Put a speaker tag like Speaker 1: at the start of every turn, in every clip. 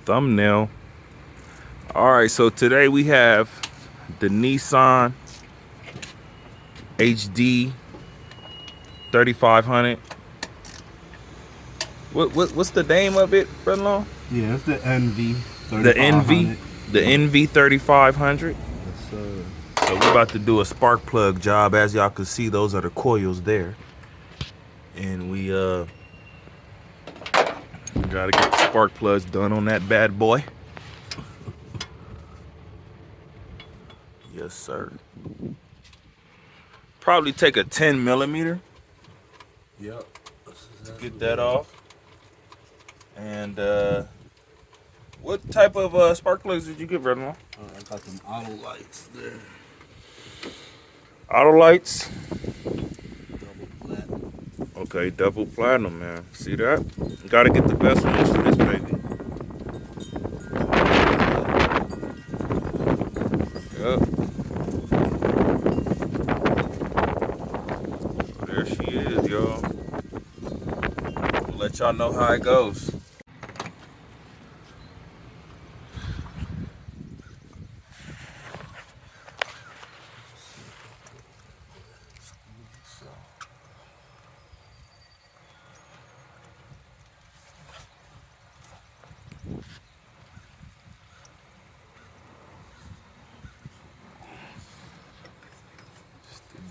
Speaker 1: Thumbnail. All right, so today we have the Nissan HD 3500. What's the name of it, brother-in-law?
Speaker 2: Yeah, it's the NV
Speaker 1: The
Speaker 2: 3500.
Speaker 1: The NV 3500.
Speaker 2: Yes, sir.
Speaker 1: So we're about to do a spark plug job. As y'all can see, those are the coils there, and we gotta get the spark plugs done on that bad boy. Yes, sir. Probably take a 10 millimeter.
Speaker 2: Yep.
Speaker 1: To get that off. And what type of spark plugs did you get, brother-in-law?
Speaker 2: I got some auto lights there.
Speaker 1: Auto lights.
Speaker 2: Double platinum.
Speaker 1: Okay, double platinum, man. See that? Gotta get the best ones for this baby. Yep. So there she is, y'all. We'll let y'all know how it goes.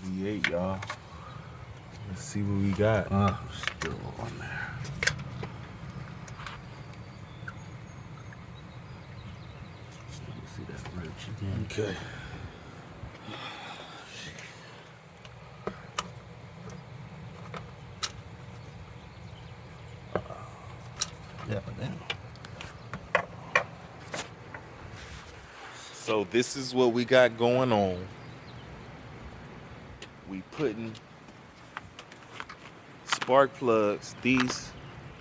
Speaker 1: V8, y'all. Let's see what we got.
Speaker 2: Still on there. Let me see that wrench again.
Speaker 1: Okay.
Speaker 2: Yeah, but damn.
Speaker 1: So this is what we got going on. We putting spark plugs, these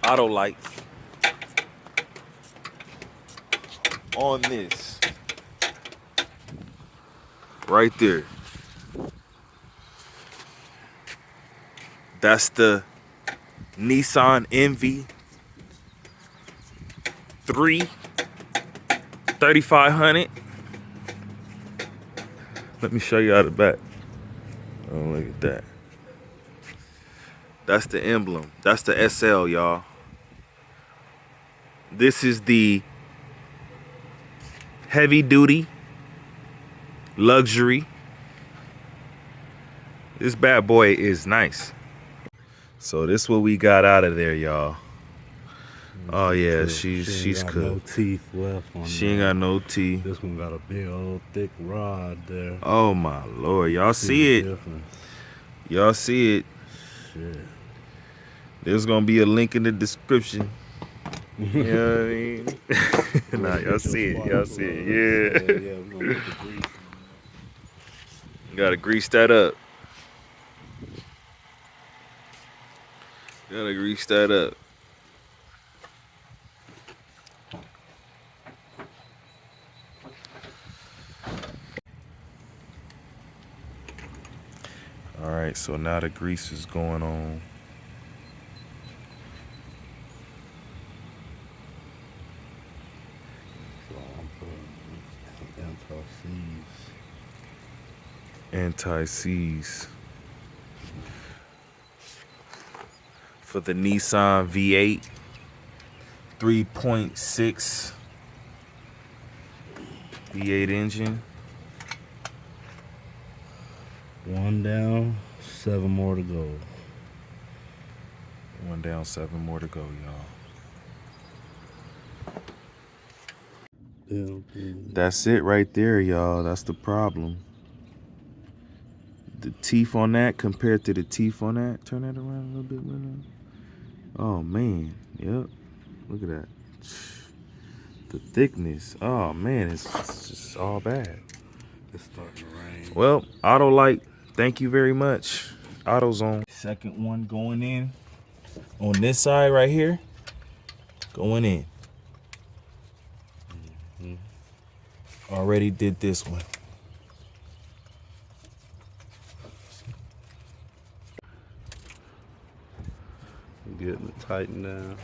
Speaker 1: auto lights, on this right there. That's the Nissan NV 3500. Let me show you out the back. Oh, look at that. That's the emblem. That's the SL, y'all. This is the heavy duty luxury. This bad boy is nice. So this what we got out of there, y'all. Oh yeah, she's
Speaker 2: got
Speaker 1: cooked.
Speaker 2: no teeth left on
Speaker 1: She ain't got no teeth.
Speaker 2: This one got a big old thick rod there.
Speaker 1: Oh my Lord, y'all see it? Y'all see it?
Speaker 2: Shit.
Speaker 1: There's gonna be a link in the description. You know what I mean? Nah, y'all see it. Y'all see it. Yeah.
Speaker 2: Yeah, we're gonna put the grease on
Speaker 1: You gotta grease that up. Gotta grease that up. All right, so now the grease is going on.
Speaker 2: So I'm putting
Speaker 1: Anti-seize. For the Nissan V8 3.6 V8 engine.
Speaker 2: One down, 7 more to go.
Speaker 1: One down, 7 more to go, y'all. That's it right there, y'all. That's the problem. The teeth on that compared to the teeth on that. Turn that around a little bit, man. Oh man, yep. Look at that. The thickness. Oh man, it's just all bad.
Speaker 2: It's starting to rain.
Speaker 1: Well, auto light, thank you very much. AutoZone. Second one going in on this side right here. Going in. Already did this one.
Speaker 2: Getting it tightened down.